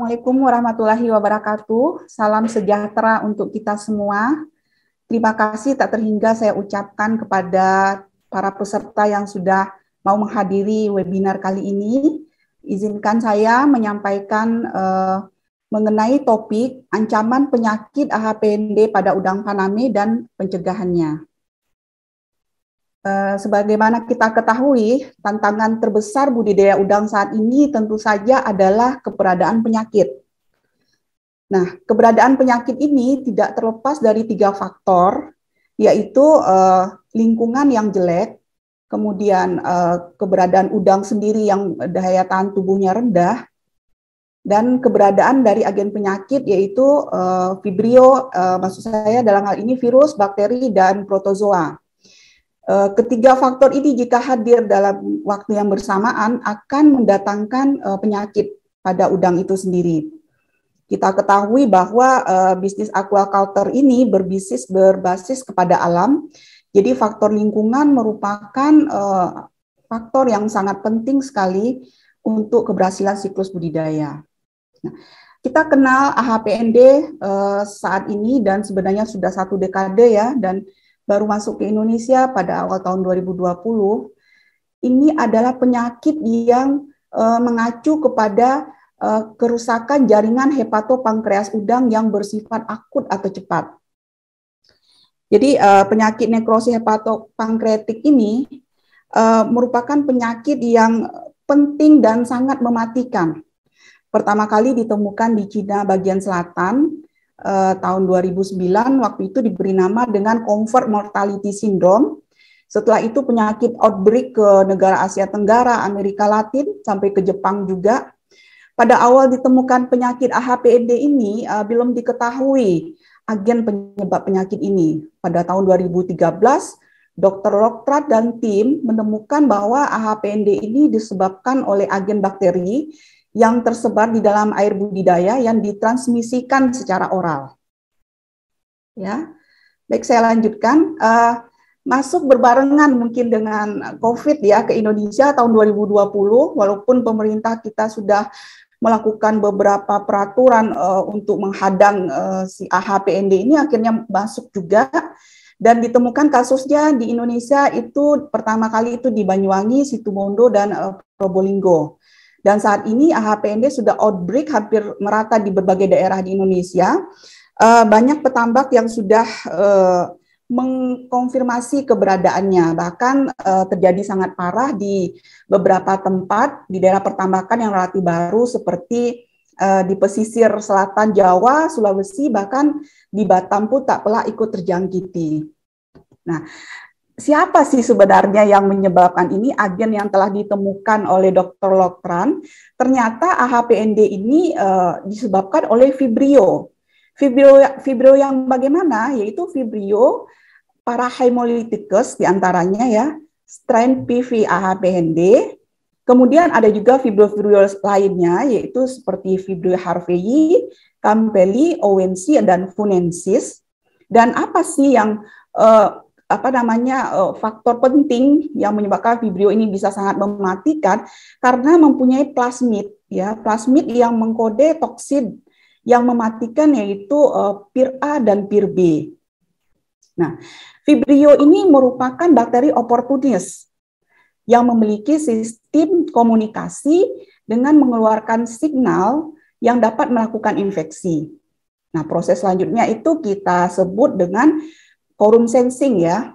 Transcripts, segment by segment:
Assalamualaikum warahmatullahi wabarakatuh. Salam sejahtera untuk kita semua. Terima kasih tak terhingga saya ucapkan kepada para peserta yang sudah mau menghadiri webinar kali ini. Izinkan saya menyampaikan mengenai topik ancaman penyakit AHPND pada udang faname dan pencegahannya. Sebagaimana kita ketahui, tantangan terbesar budidaya udang saat ini tentu saja adalah keberadaan penyakit. Nah, keberadaan penyakit ini tidak terlepas dari 3 faktor, yaitu lingkungan yang jelek, kemudian keberadaan udang sendiri yang daya tahan tubuhnya rendah, dan keberadaan dari agen penyakit yaitu Vibrio, maksud saya dalam hal ini virus, bakteri, dan protozoa. Ketiga faktor ini jika hadir dalam waktu yang bersamaan akan mendatangkan penyakit pada udang itu sendiri. Kita ketahui bahwa bisnis aquaculture ini berbasis kepada alam, jadi faktor lingkungan merupakan faktor yang sangat penting sekali untuk keberhasilan siklus budidaya. Nah, kita kenal AHPND saat ini dan sebenarnya sudah 1 dekade ya, dan baru masuk ke Indonesia pada awal tahun 2020, ini adalah penyakit yang mengacu kepada kerusakan jaringan hepatopankreas udang yang bersifat akut atau cepat. Jadi penyakit nekrosis hepatopankreatik ini merupakan penyakit yang penting dan sangat mematikan. Pertama kali ditemukan di Cina bagian selatan, tahun 2009, waktu itu diberi nama dengan covert mortality syndrome. Setelah itu penyakit outbreak ke negara Asia Tenggara, Amerika Latin, sampai ke Jepang juga. Pada awal ditemukan penyakit AHPND ini, belum diketahui agen penyebab penyakit ini. Pada tahun 2013, Dr. Lokrat dan tim menemukan bahwa AHPND ini disebabkan oleh agen bakteri yang tersebar di dalam air budidaya yang ditransmisikan secara oral. Ya, baik, saya lanjutkan. Masuk berbarengan mungkin dengan COVID ya ke Indonesia tahun 2020, walaupun pemerintah kita sudah melakukan beberapa peraturan untuk menghadang si AHPND ini, akhirnya masuk juga dan ditemukan kasusnya di Indonesia itu pertama kali itu di Banyuwangi, Situbondo, dan Probolinggo. Dan saat ini AHPND sudah outbreak hampir merata di berbagai daerah di Indonesia. Banyak petambak yang sudah mengkonfirmasi keberadaannya. Bahkan terjadi sangat parah di beberapa tempat di daerah pertambakan yang relatif baru seperti di pesisir selatan Jawa, Sulawesi, bahkan di Batam pun tak pelak ikut terjangkiti. Nah, siapa sih sebenarnya yang menyebabkan ini? Agen yang telah ditemukan oleh Dr. Lokran, ternyata AHPND ini disebabkan oleh Vibrio. Vibrio yang bagaimana? Yaitu Vibrio parahemolyticus diantaranya ya, strain PV AHPND. Kemudian ada juga Vibrio lainnya, yaitu seperti Vibrio harveyi, campbelli, owensi, dan funensis. Dan apa sih yang faktor penting yang menyebabkan Vibrio ini bisa sangat mematikan? Karena mempunyai plasmid, ya, plasmid yang mengkode toksin yang mematikan, yaitu PIR-A dan PIR-B. Nah, Vibrio ini merupakan bakteri oportunis yang memiliki sistem komunikasi dengan mengeluarkan signal yang dapat melakukan infeksi. Nah, proses selanjutnya itu kita sebut dengan quorum sensing ya.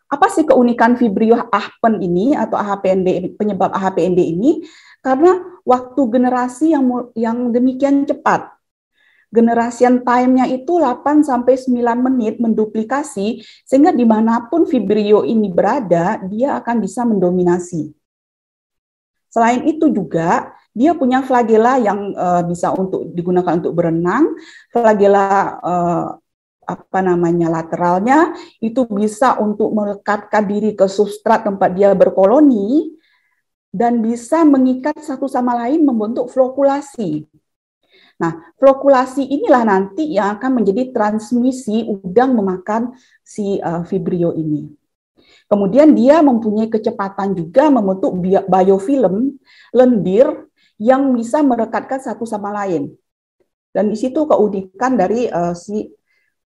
Apa sih keunikan Vibrio ahpen ini atau AHPND, penyebab AHPND ini? Karena waktu generasi yang demikian cepat. Generation time-nya itu 8-9 menit menduplikasi, sehingga dimanapun Vibrio ini berada, dia akan bisa mendominasi. Selain itu juga, dia punya flagela yang bisa digunakan untuk berenang, flagela lateralnya itu bisa untuk melekatkan diri ke substrat tempat dia berkoloni dan bisa mengikat satu sama lain membentuk flokulasi. Nah, flokulasi inilah nanti yang akan menjadi transmisi udang memakan si Vibrio ini. Kemudian dia mempunyai kecepatan juga membentuk biofilm lendir yang bisa merekatkan satu sama lain. Dan di situ keunikan dari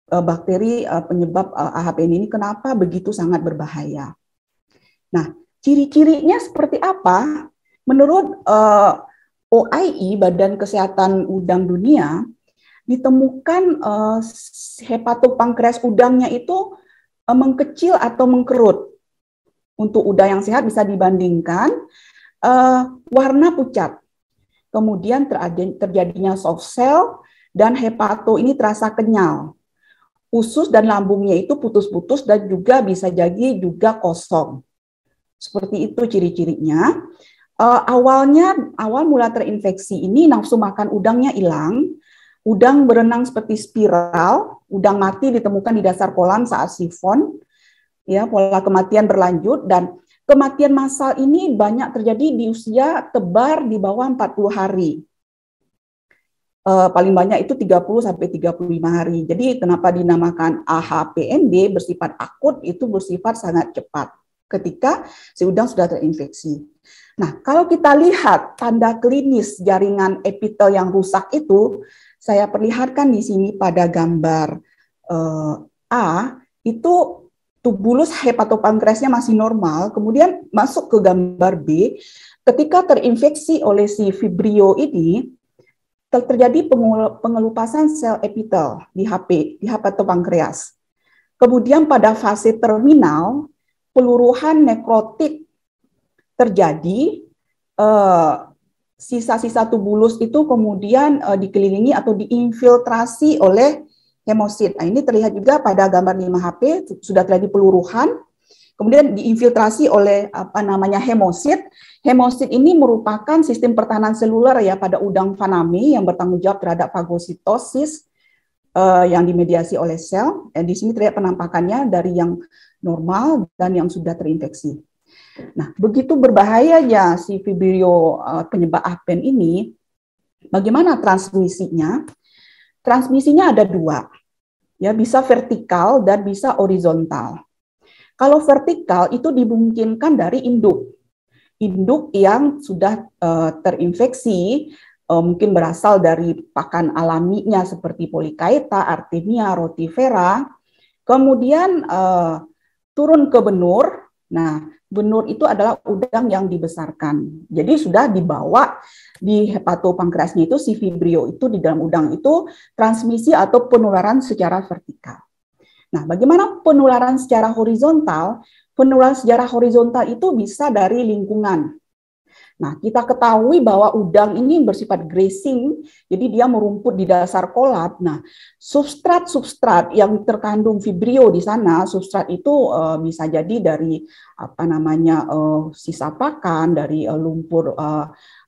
bakteri penyebab AHPN ini kenapa begitu sangat berbahaya. Nah, ciri-cirinya seperti apa? Menurut OIE, Badan Kesehatan Udang Dunia, ditemukan hepatopankreas udangnya itu mengkecil atau mengkerut. Untuk udang yang sehat bisa dibandingkan warna pucat. Kemudian terjadinya soft cell dan hepato ini terasa kenyal. Usus dan lambungnya itu putus-putus dan juga bisa jadi juga kosong. Seperti itu ciri-cirinya. Awal mula terinfeksi ini nafsu makan udangnya hilang, udang berenang seperti spiral, udang mati ditemukan di dasar kolam saat sifon, ya pola kematian berlanjut dan kematian massal ini banyak terjadi di usia tebar di bawah 40 hari. Paling banyak itu 30 sampai 35 hari. Jadi kenapa dinamakan AHPND bersifat akut itu bersifat sangat cepat ketika si udang sudah terinfeksi. Nah, kalau kita lihat tanda klinis jaringan epitel yang rusak itu, saya perlihatkan di sini pada gambar A, itu tubulus hepatopankreasnya masih normal, kemudian masuk ke gambar B, ketika terinfeksi oleh si Vibrio ini, terjadi pengelupasan sel epitel di hepatopankreas. Kemudian pada fase terminal, peluruhan nekrotik terjadi, sisa-sisa tubulus itu kemudian dikelilingi atau diinfiltrasi oleh hemosit. Nah, ini terlihat juga pada gambar 5HP, sudah terjadi peluruhan, kemudian diinfiltrasi oleh hemosit. Hemosit ini merupakan sistem pertahanan seluler ya pada udang faname yang bertanggung jawab terhadap fagositosis yang dimediasi oleh sel. Di sini terlihat penampakannya dari yang normal dan yang sudah terinfeksi. Nah, begitu berbahayanya si Vibrio penyebab AHPN ini, bagaimana transmisinya? Transmisinya ada dua, ya bisa vertikal dan bisa horizontal. Kalau vertikal itu dimungkinkan dari induk yang sudah terinfeksi, mungkin berasal dari pakan alaminya seperti Polychaeta, Artemia, Rotifera, kemudian turun ke benur. Nah, benur itu adalah udang yang dibesarkan. Jadi sudah dibawa di hepatopankreasnya itu si Vibrio itu di dalam udang itu transmisi atau penularan secara vertikal. Nah, bagaimana penularan secara horizontal? Penularan secara horizontal itu bisa dari lingkungan. Nah, kita ketahui bahwa udang ini bersifat grazing, jadi dia merumput di dasar kolam. Nah, substrat-substrat yang terkandung Vibrio di sana, substrat itu bisa jadi dari sisa pakan, dari lumpur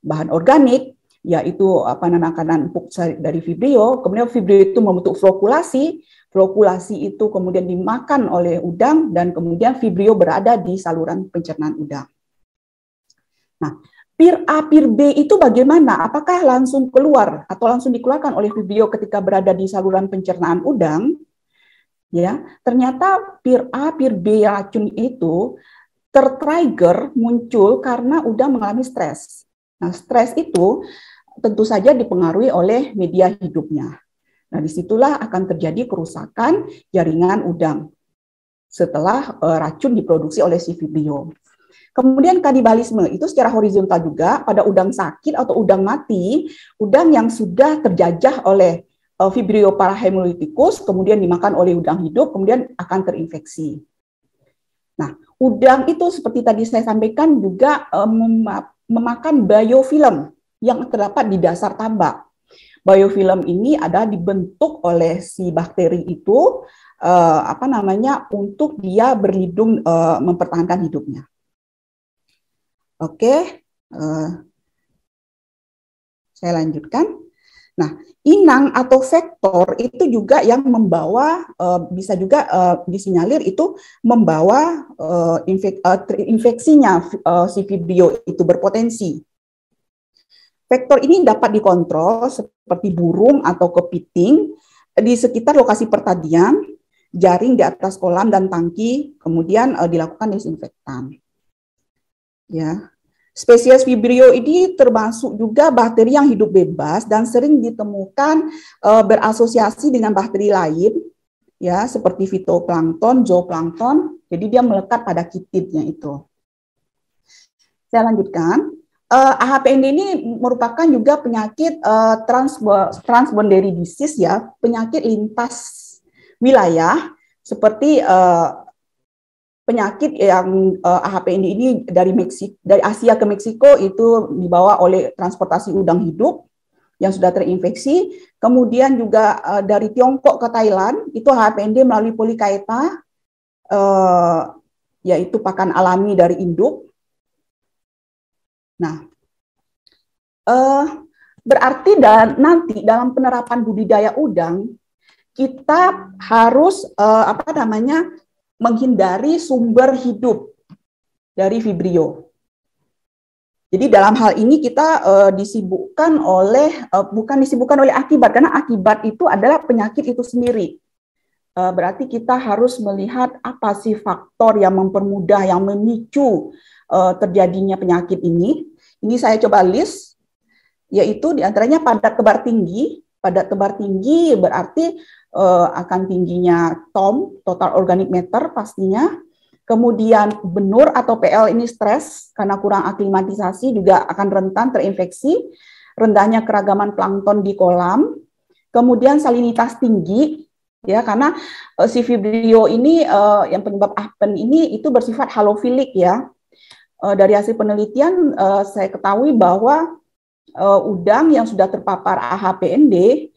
bahan organik, yaitu makanan empuk dari Vibrio. Kemudian Vibrio itu membentuk flokulasi. Flokulasi itu kemudian dimakan oleh udang dan kemudian Vibrio berada di saluran pencernaan udang. Nah, PIR A, PIR B itu bagaimana? Apakah langsung keluar atau langsung dikeluarkan oleh Vibrio ketika berada di saluran pencernaan udang? Ya, ternyata PIR A, PIR B racun itu tertrigger muncul karena udang mengalami stres. Nah, stres itu tentu saja dipengaruhi oleh media hidupnya. Nah, disitulah akan terjadi kerusakan jaringan udang setelah racun diproduksi oleh si Vibrio. Kemudian kanibalisme itu secara horizontal juga pada udang sakit atau udang mati, udang yang sudah terjajah oleh Vibrio parahemolyticus, kemudian dimakan oleh udang hidup, kemudian akan terinfeksi. Nah, udang itu seperti tadi saya sampaikan juga memakan biofilm yang terdapat di dasar tambak. Biofilm ini adalah dibentuk oleh si bakteri itu untuk dia berlindung mempertahankan hidupnya. Oke, saya lanjutkan. Nah, inang atau vektor itu juga yang membawa bisa juga disinyalir itu membawa infeksinya si Vibrio itu berpotensi. Vektor ini dapat dikontrol seperti burung atau kepiting di sekitar lokasi pertanian, jaring di atas kolam dan tangki, kemudian dilakukan disinfektan. Ya, Spesies Vibrio ini termasuk juga bakteri yang hidup bebas dan sering ditemukan berasosiasi dengan bakteri lain, ya, seperti fitoplankton, zooplankton. Jadi dia melekat pada kitidnya itu. Saya lanjutkan. AHPND ini merupakan juga penyakit transboundary disease, ya, penyakit lintas wilayah, seperti penyakit yang AHPND ini dari Asia ke Meksiko itu dibawa oleh transportasi udang hidup yang sudah terinfeksi. Kemudian juga dari Tiongkok ke Thailand itu AHPND melalui Polychaeta, yaitu pakan alami dari induk. Nah, berarti nanti dalam penerapan budidaya udang kita harus menghindari sumber hidup dari Vibrio. Jadi dalam hal ini kita bukan disibukkan oleh akibat, karena akibat itu adalah penyakit itu sendiri. Berarti kita harus melihat apa sih faktor yang mempermudah, yang memicu terjadinya penyakit ini. Ini saya coba list, yaitu diantaranya padat tebar tinggi. Padat tebar tinggi berarti akan tingginya TOM, total organic matter pastinya. Kemudian benur atau PL ini stres karena kurang aklimatisasi juga akan rentan terinfeksi. Rendahnya keragaman plankton di kolam. Kemudian salinitas tinggi, ya, karena si Vibrio ini yang penyebab AHPEN ini itu bersifat halofilik, ya. Dari hasil penelitian saya ketahui bahwa udang yang sudah terpapar AHPND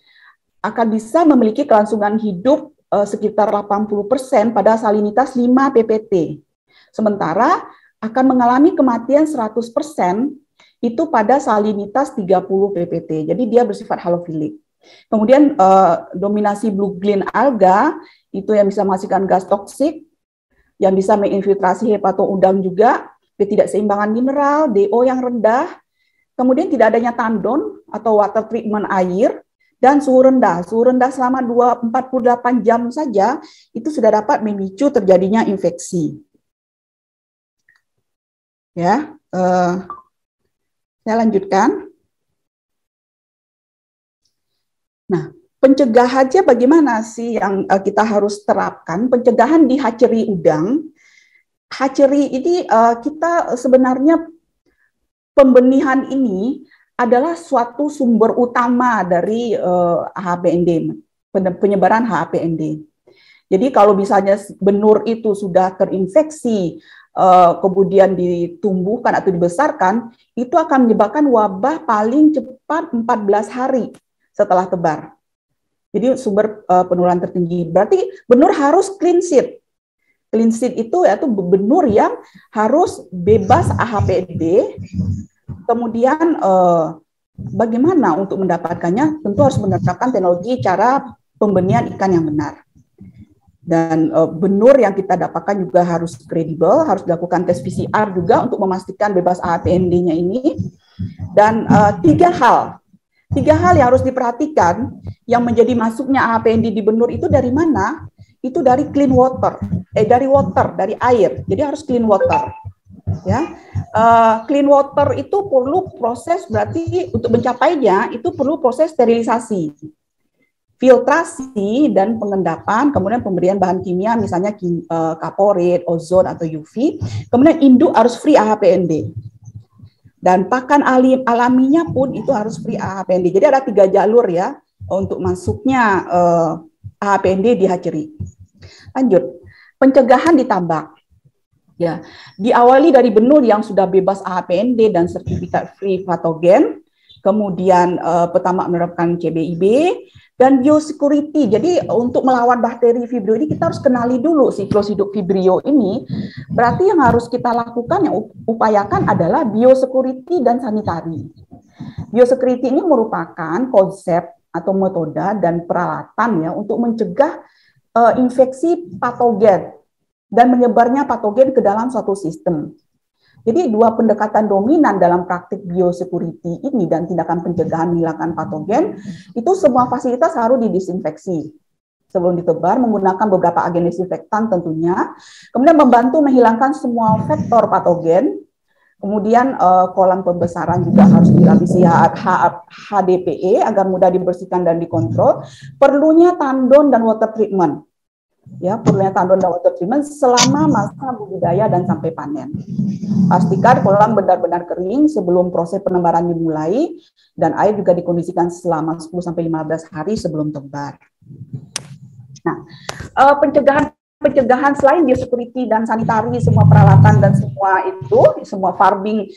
akan bisa memiliki kelangsungan hidup sekitar 80% pada salinitas 5 ppt. Sementara akan mengalami kematian 100% itu pada salinitas 30 ppt. Jadi dia bersifat halofilik. Kemudian dominasi blue gland alga itu yang bisa menghasilkan gas toksik, yang bisa menginfiltrasi hepato udang juga, ketidakseimbangan mineral, DO yang rendah, kemudian tidak adanya tandon atau water treatment air, dan suhu rendah selama 48 jam saja itu sudah dapat memicu terjadinya infeksi. Ya, saya lanjutkan. Nah, pencegahannya bagaimana sih yang kita harus terapkan? Pencegahan di hatchery udang. Hatchery ini kita sebenarnya pembenihan ini adalah suatu sumber utama dari AHPND, penyebaran AHPND. Jadi kalau misalnya benur itu sudah terinfeksi, kemudian ditumbuhkan atau dibesarkan, itu akan menyebabkan wabah paling cepat 14 hari setelah tebar. Jadi sumber penularan tertinggi. Berarti benur harus clean seed. Clean seed itu yaitu benur yang harus bebas AHPND. Kemudian bagaimana untuk mendapatkannya? Tentu harus menerapkan teknologi cara pembenihan ikan yang benar. Dan benur yang kita dapatkan juga harus kredibel, harus dilakukan tes PCR juga untuk memastikan bebas AHPND-nya ini. Dan tiga hal yang harus diperhatikan yang menjadi masuknya AHPND di benur itu dari mana? Itu dari clean water, dari air. Jadi harus clean water. Ya, clean water itu perlu proses, berarti untuk mencapainya itu perlu proses sterilisasi, filtrasi dan pengendapan, kemudian pemberian bahan kimia misalnya kaporit, ozon atau UV. Kemudian induk harus free AHPND. Dan pakan alaminya pun itu harus free AHPND. Jadi ada 3 jalur, ya, untuk masuknya AHPND di hatchery. Lanjut, pencegahan di tambak. Ya, diawali dari benur yang sudah bebas AHPND dan sertifikat free patogen, kemudian pertama menerapkan CBIB dan biosecurity. Jadi untuk melawan bakteri Vibrio ini kita harus kenali dulu siklus hidup Vibrio ini. Berarti yang harus kita lakukan, yang upayakan adalah biosecurity dan sanitari. Biosecurity ini merupakan konsep atau metode dan peralatan, ya, untuk mencegah infeksi patogen dan menyebarnya patogen ke dalam suatu sistem. Jadi 2 pendekatan dominan dalam praktik biosecurity ini dan tindakan pencegahan menghilangkan patogen, itu semua fasilitas harus didisinfeksi sebelum ditebar menggunakan beberapa agen disinfektan tentunya, kemudian membantu menghilangkan semua vektor patogen, Kemudian kolam pembesaran juga harus dilapisi HDPE agar mudah dibersihkan dan dikontrol. Perlunya tandon dan water treatment. Ya, perlunya tandon dan water treatment selama masa budidaya dan sampai panen. Pastikan kolam benar-benar kering sebelum proses penebaran dimulai dan air juga dikondisikan selama 10-15 hari sebelum tebar. Nah, pencegahan selain biosecurity dan sanitari, semua peralatan dan semua itu, semua farming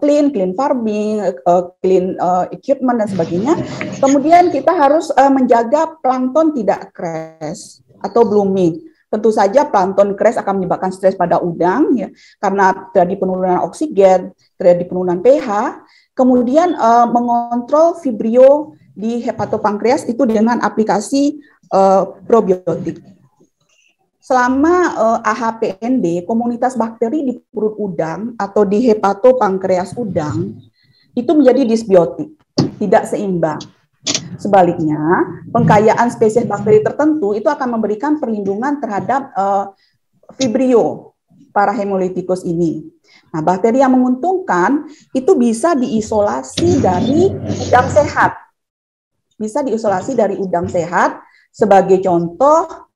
clean farming, clean equipment dan sebagainya. Kemudian kita harus menjaga plankton tidak crash atau blooming. Tentu saja plankton crash akan menyebabkan stres pada udang, ya, karena terjadi penurunan oksigen, terjadi penurunan pH. Kemudian mengontrol vibrio di hepatopankreas itu dengan aplikasi probiotik. Selama AHPND, komunitas bakteri di perut udang atau di hepatopankreas udang itu menjadi disbiotik, tidak seimbang. Sebaliknya, pengkayaan spesies bakteri tertentu itu akan memberikan perlindungan terhadap vibrio para hemolitikus ini. Nah, bakteri yang menguntungkan itu bisa diisolasi dari udang sehat. Bisa diisolasi dari udang sehat. Sebagai contoh,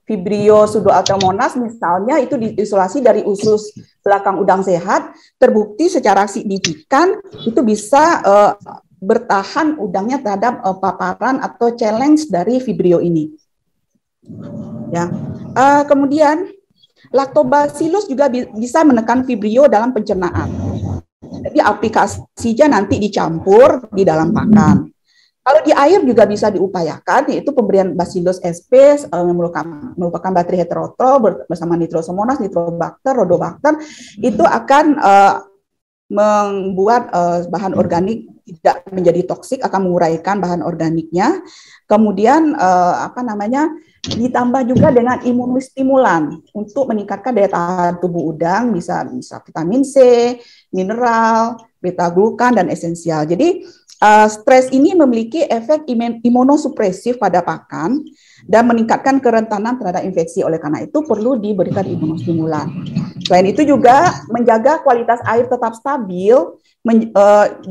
Vibrio pseudoaltemonas misalnya itu diisolasi dari usus belakang udang sehat, terbukti secara signifikan itu bisa bertahan udangnya terhadap paparan atau challenge dari Vibrio ini. Ya, kemudian Lactobacillus juga bisa menekan Vibrio dalam pencernaan. Jadi aplikasinya nanti dicampur di dalam pakan. Kalau di air juga bisa diupayakan, yaitu pemberian Bacillus sp merupakan bakteri heterotrof bersama Nitrosomonas, Nitrobacter, Rhodobacter, itu akan membuat bahan organik tidak menjadi toksik, akan menguraikan bahan organiknya. Kemudian ditambah juga dengan imunostimulan untuk meningkatkan daya tahan tubuh udang, bisa vitamin C, mineral, beta glukan dan esensial. Jadi stres ini memiliki efek imunosupresif pada pakan dan meningkatkan kerentanan terhadap infeksi. Oleh karena itu perlu diberikan imunostimulan. Selain itu juga menjaga kualitas air tetap stabil,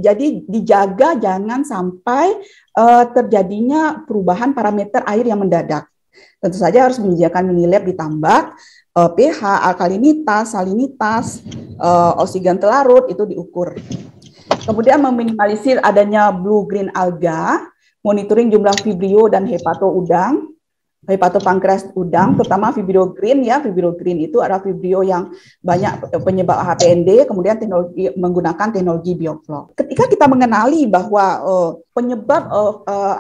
jadi dijaga jangan sampai terjadinya perubahan parameter air yang mendadak. Tentu saja harus menyediakan mini lab di tambak, pH, alkalinitas, salinitas, oksigen telarut itu diukur. Kemudian meminimalisir adanya blue-green alga, monitoring jumlah vibrio dan hepatopankreas udang, terutama vibrio green ya. Vibrio green itu adalah vibrio yang banyak penyebab HPND, kemudian menggunakan teknologi biofloc. Ketika kita mengenali bahwa penyebab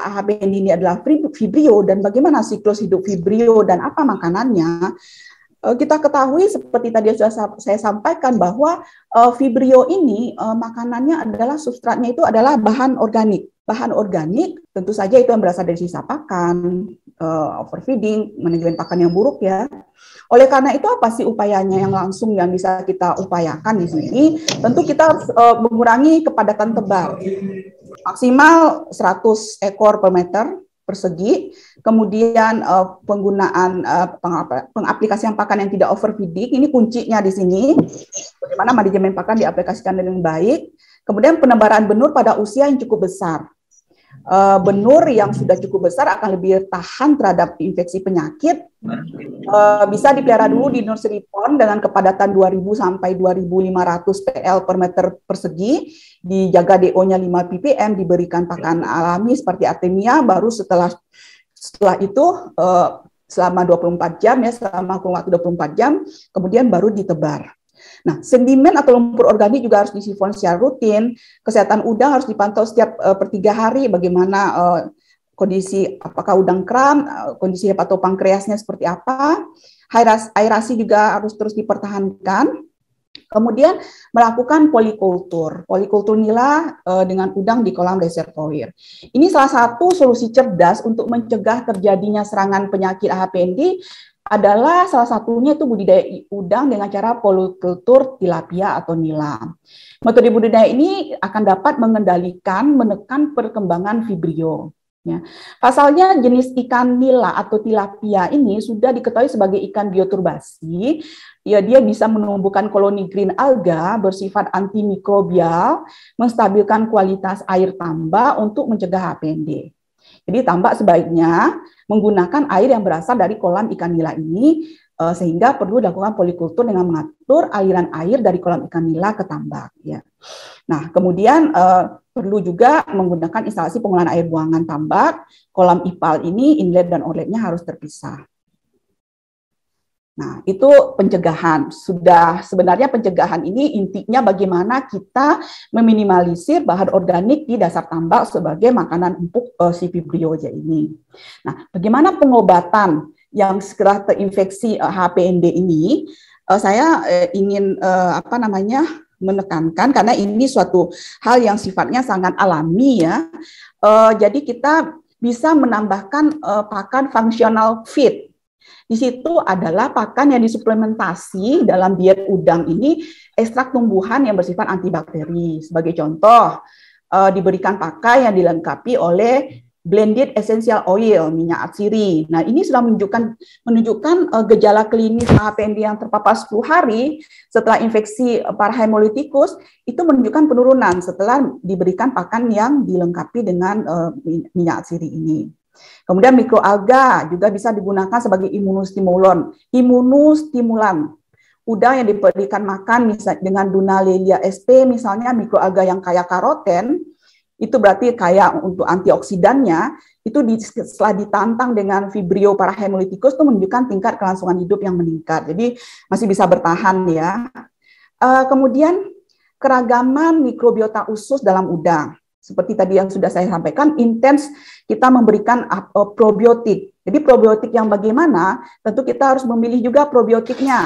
HPND ini adalah vibrio dan bagaimana siklus hidup vibrio dan apa makanannya, kita ketahui seperti tadi sudah saya sampaikan bahwa vibrio ini makanannya adalah substratnya itu adalah bahan organik. Bahan organik tentu saja itu yang berasal dari sisa pakan, overfeeding, manajemen pakan yang buruk ya. Oleh karena itu apa sih upayanya yang langsung yang bisa kita upayakan di sini? Tentu kita harus mengurangi kepadatan tebar. Maksimal 100 ekor per meter persegi, kemudian penggunaan pengaplikasian pakan yang tidak overfeeding, ini kuncinya di sini, bagaimana manajemen pakan diaplikasikan dengan baik, kemudian penebaran benur pada usia yang cukup besar. Benur yang sudah cukup besar akan lebih tahan terhadap infeksi penyakit, bisa dipelihara dulu di nursery pond dengan kepadatan 2.000 sampai 2.500 PL per meter persegi, dijaga DO-nya 5 ppm, diberikan pakan alami seperti artemia, baru setelah itu selama 24 jam ya, selama kurun waktu 24 jam, kemudian baru ditebar. Nah, sedimen atau lumpur organik juga harus disifon secara rutin. Kesehatan udang harus dipantau setiap per 3 hari, bagaimana kondisi, apakah udang kram, kondisi hepatopankreasnya seperti apa. Aerasi juga harus terus dipertahankan. Kemudian melakukan polikultur nila dengan udang di kolam reservoir. Ini salah satu solusi cerdas untuk mencegah terjadinya serangan penyakit AHPND adalah salah satunya itu budidaya udang dengan cara polikultur tilapia atau nila. Metode budidaya ini akan dapat menekan perkembangan vibrio. Ya. Pasalnya jenis ikan nila atau tilapia ini sudah diketahui sebagai ikan bioturbasi. Ya, dia bisa menumbuhkan koloni green alga bersifat antimikrobial, menstabilkan kualitas air tambak untuk mencegah HPND. Jadi tambak sebaiknya menggunakan air yang berasal dari kolam ikan nila ini, sehingga perlu dilakukan polikultur dengan mengatur aliran air dari kolam ikan nila ke tambak. Ya. Nah, kemudian perlu juga menggunakan instalasi pengolahan air buangan tambak. Kolam IPAL ini inlet dan outletnya harus terpisah. Nah, itu pencegahan. Sudah sebenarnya pencegahan ini intinya bagaimana kita meminimalisir bahan organik di dasar tambak sebagai makanan empuk si Vibrio ini. Nah, bagaimana pengobatan yang segera terinfeksi HPND ini? Saya ingin menekankan karena ini suatu hal yang sifatnya sangat alami ya. Jadi kita bisa menambahkan pakan functional feed. Di situ adalah pakan yang disuplementasi dalam diet udang ini ekstrak tumbuhan yang bersifat antibakteri. Sebagai contoh, diberikan pakan yang dilengkapi oleh blended essential oil, minyak atsiri. Nah, ini sudah menunjukkan gejala klinis HPND yang terpapar 10 hari setelah infeksi parahemolyticus, itu menunjukkan penurunan setelah diberikan pakan yang dilengkapi dengan minyak atsiri ini. Kemudian mikroalga juga bisa digunakan sebagai imunostimulan. Udang yang diberikan makan misalnya dengan Dunaliella sp, misalnya mikroalga yang kaya karoten, itu berarti kaya untuk antioksidannya, itu setelah ditantang dengan Vibrio parahemolyticus itu menunjukkan tingkat kelangsungan hidup yang meningkat. Jadi masih bisa bertahan ya. Kemudian keragaman mikrobiota usus dalam udang. Seperti tadi yang sudah saya sampaikan, intens kita memberikan probiotik. Jadi probiotik yang bagaimana? Tentu kita harus memilih juga probiotiknya.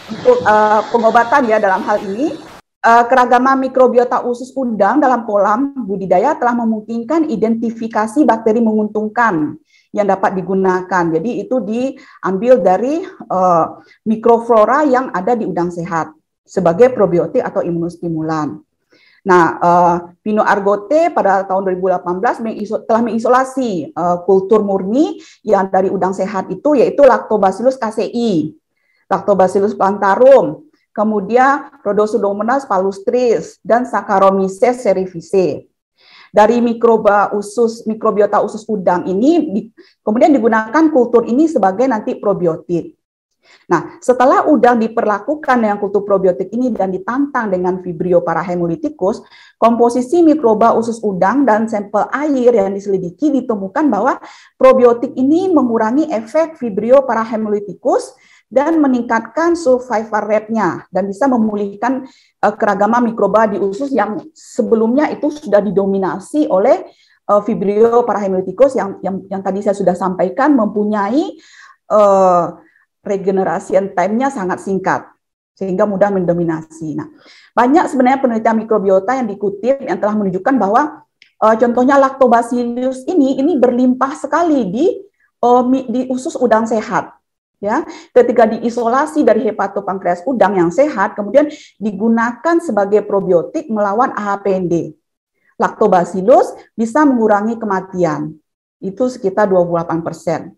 Untuk pengobatan ya dalam hal ini, keragaman mikrobiota usus udang dalam kolam budidaya telah memungkinkan identifikasi bakteri menguntungkan yang dapat digunakan. Jadi itu diambil dari mikroflora yang ada di udang sehat sebagai probiotik atau imunostimulan. Nah, Pino Argote pada tahun 2018 telah mengisolasi kultur murni yang dari udang sehat itu, yaitu Lactobacillus casei, Lactobacillus plantarum, kemudian Rhodosodomonas palustris, dan Saccharomyces cerevisiae. Dari mikrobiota usus udang ini, kemudian digunakan kultur ini sebagai nanti probiotik. Nah, setelah udang diperlakukan dengan kultur probiotik ini dan ditantang dengan Vibrio parahemolyticus, komposisi mikroba usus udang dan sampel air yang diselidiki ditemukan bahwa probiotik ini mengurangi efek Vibrio parahemolyticus dan meningkatkan survival rate-nya dan bisa memulihkan keragaman mikroba di usus yang sebelumnya itu sudah didominasi oleh Vibrio parahemolyticus yang tadi saya sudah sampaikan mempunyai regeneration time-nya sangat singkat, sehingga mudah mendominasi. Nah, banyak sebenarnya penelitian mikrobiota yang dikutip yang telah menunjukkan bahwa contohnya Lactobacillus ini berlimpah sekali di usus udang sehat. Ya, ketika diisolasi dari hepatopankreas udang yang sehat, kemudian digunakan sebagai probiotik melawan AHPND. Lactobacillus bisa mengurangi kematian, itu sekitar 28%.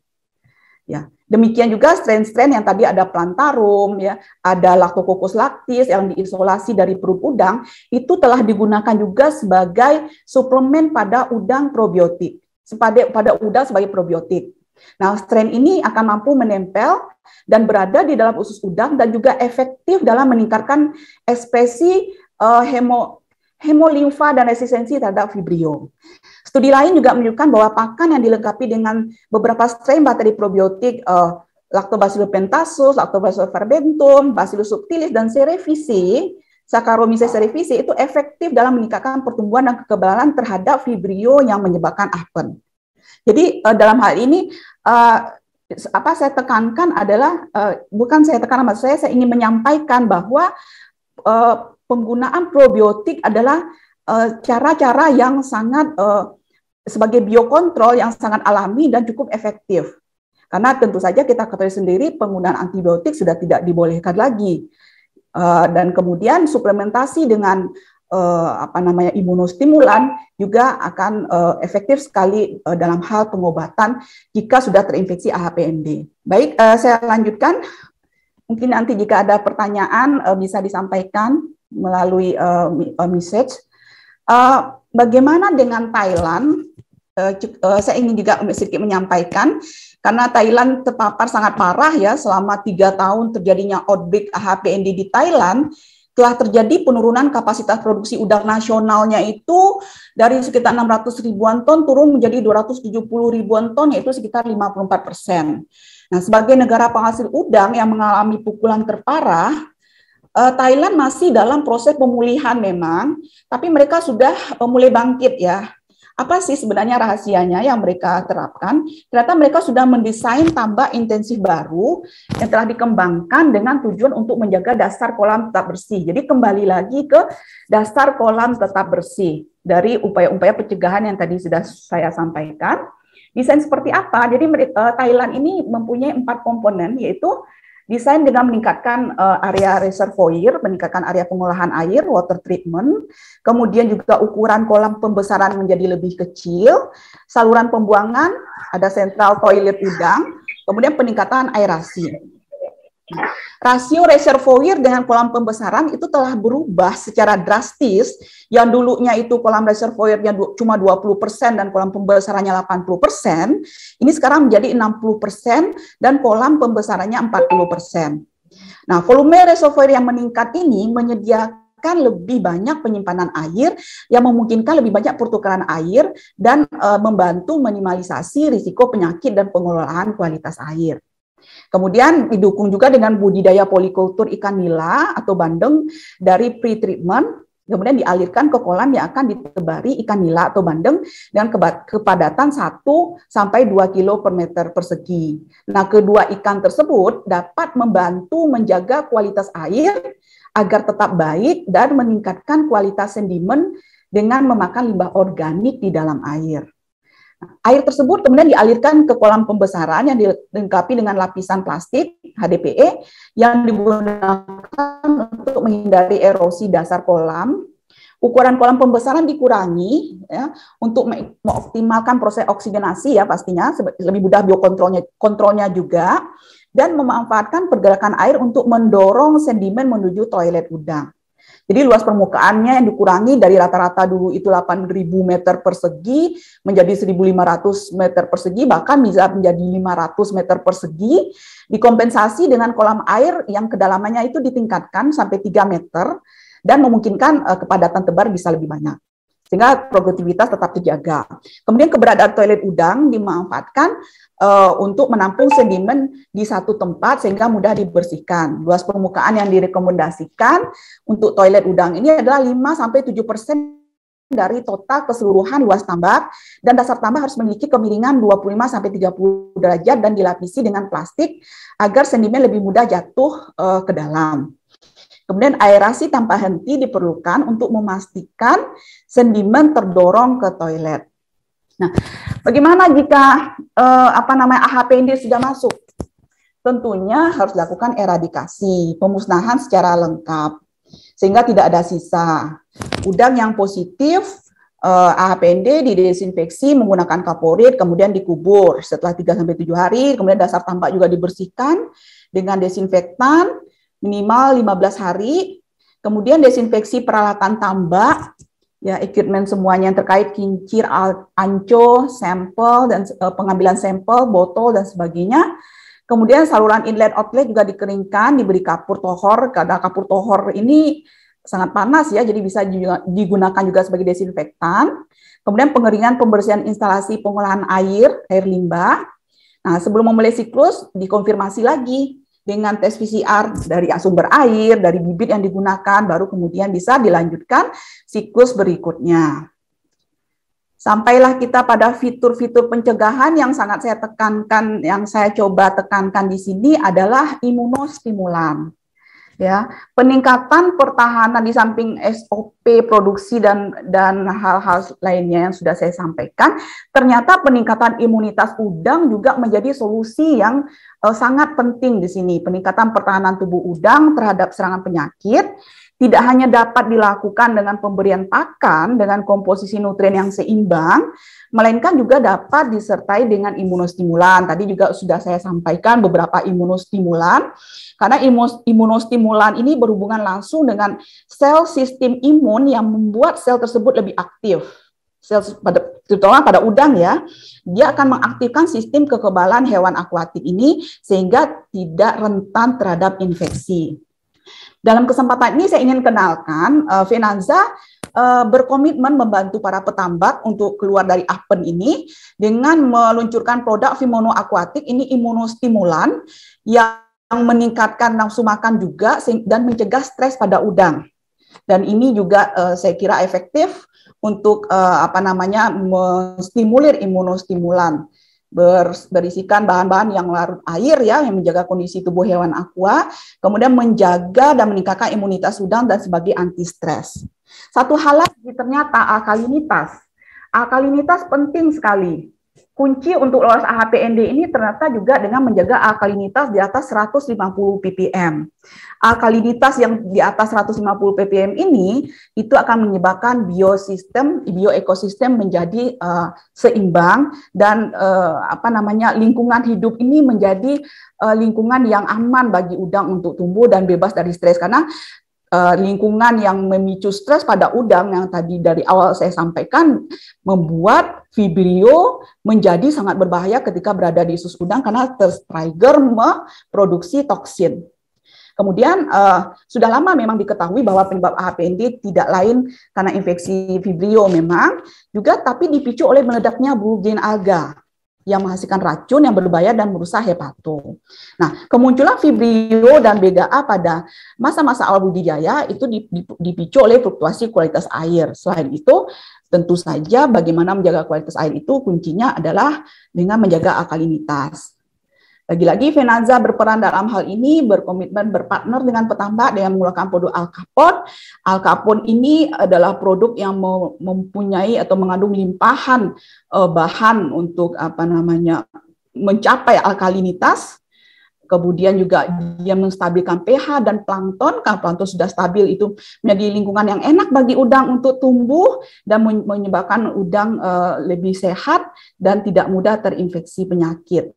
Ya, demikian juga strain-strain yang tadi ada plantarum, ya, ada Lactococcus lactis yang diisolasi dari perut udang, itu telah digunakan juga sebagai suplemen pada udang probiotik, pada udang sebagai probiotik. Nah, strain ini akan mampu menempel dan berada di dalam usus udang dan juga efektif dalam meningkatkan ekspresi hemolimfa dan resistensi terhadap Vibrio. Studi lain juga menunjukkan bahwa pakan yang dilengkapi dengan beberapa strain bakteri probiotik Lactobacillus pentasus, Lactobacillus fermentum, Bacillus subtilis, dan cerevisiae, Saccharomyces cerevisiae itu efektif dalam meningkatkan pertumbuhan dan kekebalan terhadap Vibrio yang menyebabkan Aspen. Jadi dalam hal ini apa saya tekankan adalah bukan saya tekankan, maksud saya ingin menyampaikan bahwa penggunaan probiotik adalah cara-cara yang sangat sebagai biokontrol yang sangat alami dan cukup efektif. Karena tentu saja kita ketahui sendiri penggunaan antibiotik sudah tidak dibolehkan lagi. Dan kemudian suplementasi dengan imunostimulan juga akan efektif sekali dalam hal pengobatan jika sudah terinfeksi AHPND. Baik, saya lanjutkan. Mungkin nanti jika ada pertanyaan bisa disampaikan melalui message. Bagaimana dengan Thailand? Saya ingin juga sedikit menyampaikan, karena Thailand terpapar sangat parah ya, selama 3 tahun terjadinya outbreak AHPND di Thailand, telah terjadi penurunan kapasitas produksi udang nasionalnya itu dari sekitar 600 ribuan ton turun menjadi 270 ribuan ton, yaitu sekitar 54%. Nah, sebagai negara penghasil udang yang mengalami pukulan terparah, Thailand masih dalam proses pemulihan memang, tapi mereka sudah mulai bangkit ya. Apa sih sebenarnya rahasianya yang mereka terapkan? Ternyata mereka sudah mendesain tambak intensif baru yang telah dikembangkan dengan tujuan untuk menjaga dasar kolam tetap bersih. Jadi kembali lagi ke dasar kolam tetap bersih dari upaya-upaya pencegahan yang tadi sudah saya sampaikan. Desain seperti apa? Jadi Thailand ini mempunyai 4 komponen, yaitu desain dengan meningkatkan area reservoir, meningkatkan area pengolahan air, water treatment, kemudian juga ukuran kolam pembesaran menjadi lebih kecil, saluran pembuangan, ada central toilet udang, kemudian peningkatan aerasi. Rasio reservoir dengan kolam pembesaran itu telah berubah secara drastis, yang dulunya itu kolam reservoirnya cuma 20% dan kolam pembesarannya 80%, ini sekarang menjadi 60% dan kolam pembesarannya 40%. Nah, volume reservoir yang meningkat ini menyediakan lebih banyak penyimpanan air yang memungkinkan lebih banyak pertukaran air dan membantu minimalisasi risiko penyakit dan pengelolaan kualitas air. Kemudian didukung juga dengan budidaya polikultur ikan nila atau bandeng dari pre-treatment, kemudian dialirkan ke kolam yang akan ditebari ikan nila atau bandeng dengan kepadatan 1 sampai 2 kilo per meter persegi. Nah, kedua ikan tersebut dapat membantu menjaga kualitas air agar tetap baik dan meningkatkan kualitas sedimen dengan memakan limbah organik di dalam air. Air tersebut kemudian dialirkan ke kolam pembesaran yang dilengkapi dengan lapisan plastik HDPE yang digunakan untuk menghindari erosi dasar kolam. Ukuran kolam pembesaran dikurangi ya, untuk mengoptimalkan proses oksigenasi ya pastinya, lebih mudah biokontrolnya juga, dan memanfaatkan pergerakan air untuk mendorong sedimen menuju toilet udang. Jadi luas permukaannya yang dikurangi dari rata-rata dulu itu 8.000 meter persegi menjadi 1.500 meter persegi, bahkan bisa menjadi 500 meter persegi, dikompensasi dengan kolam air yang kedalamannya itu ditingkatkan sampai 3 meter dan memungkinkan kepadatan tebar bisa lebih banyak, sehingga produktivitas tetap terjaga. Kemudian keberadaan toilet udang dimanfaatkan untuk menampung sedimen di satu tempat sehingga mudah dibersihkan. Luas permukaan yang direkomendasikan untuk toilet udang ini adalah 5-7% dari total keseluruhan luas tambak, dan dasar tambak harus memiliki kemiringan 25-30 derajat dan dilapisi dengan plastik agar sedimen lebih mudah jatuh ke dalam. Kemudian aerasi tanpa henti diperlukan untuk memastikan sedimen terdorong ke toilet. Nah, bagaimana jika AHPND sudah masuk? Tentunya harus dilakukan eradikasi, pemusnahan secara lengkap, sehingga tidak ada sisa. Udang yang positif AHPND didesinfeksi menggunakan kaporit, kemudian dikubur setelah 3-7 hari, kemudian dasar tambak juga dibersihkan dengan desinfektan minimal 15 hari, kemudian desinfeksi peralatan tambak, ya equipment semuanya yang terkait kincir, anco, sampel dan pengambilan sampel, botol dan sebagainya. Kemudian saluran inlet outlet juga dikeringkan, diberi kapur tohor, karena kapur tohor ini sangat panas ya, jadi bisa digunakan juga sebagai desinfektan. Kemudian pengeringan pembersihan instalasi pengolahan air limbah. Nah, sebelum memulai siklus dikonfirmasi lagi dengan tes PCR dari sumber air, dari bibit yang digunakan, baru kemudian bisa dilanjutkan siklus berikutnya. Sampailah kita pada fitur-fitur pencegahan yang sangat saya tekankan, yang saya coba tekankan di sini adalah imunostimulan. Ya, peningkatan pertahanan di samping SOP produksi dan hal-hal lainnya yang sudah saya sampaikan, ternyata peningkatan imunitas udang juga menjadi solusi yang sangat penting di sini. Peningkatan pertahanan tubuh udang terhadap serangan penyakit tidak hanya dapat dilakukan dengan pemberian pakan dengan komposisi nutrien yang seimbang, melainkan juga dapat disertai dengan imunostimulan. Tadi juga sudah saya sampaikan beberapa imunostimulan, karena imunostimulan ini berhubungan langsung dengan sel sistem imun yang membuat sel tersebut lebih aktif. Terutama pada udang ya, dia akan mengaktifkan sistem kekebalan hewan akuatik ini sehingga tidak rentan terhadap infeksi. Dalam kesempatan ini saya ingin kenalkan, Venanza berkomitmen membantu para petambak untuk keluar dari Apen ini dengan meluncurkan produk Vimono Aquatic, ini imunostimulan yang meningkatkan nafsu makan juga dan mencegah stres pada udang. Dan ini juga saya kira efektif untuk menstimulir imunostimulan. Berisikan bahan-bahan yang larut air ya, yang menjaga kondisi tubuh hewan aqua, kemudian menjaga dan meningkatkan imunitas udang dan sebagai anti stres. Satu hal lagi ternyata alkalinitas. Alkalinitas penting sekali. Kunci untuk lolos AHPND ini ternyata juga dengan menjaga alkalinitas di atas 150 ppm. Alkalinitas yang di atas 150 ppm ini itu akan menyebabkan bioekosistem menjadi seimbang dan lingkungan hidup ini menjadi lingkungan yang aman bagi udang untuk tumbuh dan bebas dari stres, karena lingkungan yang memicu stres pada udang yang tadi dari awal saya sampaikan membuat vibrio menjadi sangat berbahaya ketika berada di usus udang karena tertrigger memproduksi toksin. Kemudian sudah lama memang diketahui bahwa penyebab AHPND tidak lain karena infeksi vibrio memang juga, tapi dipicu oleh meledaknya bulgin alga yang menghasilkan racun yang berbahaya dan merusak hepato. Nah, kemunculan vibrio dan BGA pada masa-masa awal budidaya itu dipicu oleh fluktuasi kualitas air. Selain itu, tentu saja bagaimana menjaga kualitas air itu kuncinya adalah dengan menjaga alkalinitas. Lagi-lagi Venanza berperan dalam hal ini, berkomitmen berpartner dengan petambak dengan menggunakan produk Alkapon. Alkapon ini adalah produk yang mempunyai atau mengandung limpahan bahan untuk mencapai alkalinitas. Kemudian juga dia menstabilkan pH dan plankton. Kalau plankton sudah stabil itu menjadi lingkungan yang enak bagi udang untuk tumbuh dan menyebabkan udang lebih sehat dan tidak mudah terinfeksi penyakit.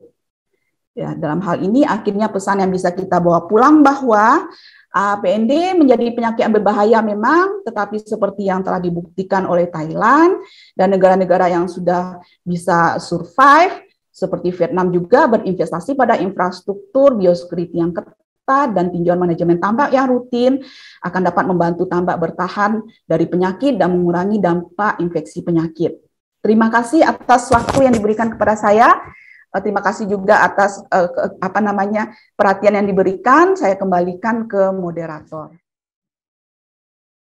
Ya, dalam hal ini akhirnya pesan yang bisa kita bawa pulang bahwa AHPND menjadi penyakit yang berbahaya memang, tetapi seperti yang telah dibuktikan oleh Thailand dan negara-negara yang sudah bisa survive, seperti Vietnam juga berinvestasi pada infrastruktur biosecurity yang ketat dan tinjauan manajemen tambak yang rutin akan dapat membantu tambak bertahan dari penyakit dan mengurangi dampak infeksi penyakit. Terima kasih atas waktu yang diberikan kepada saya. Terima kasih juga atas perhatian yang diberikan. Saya kembalikan ke moderator.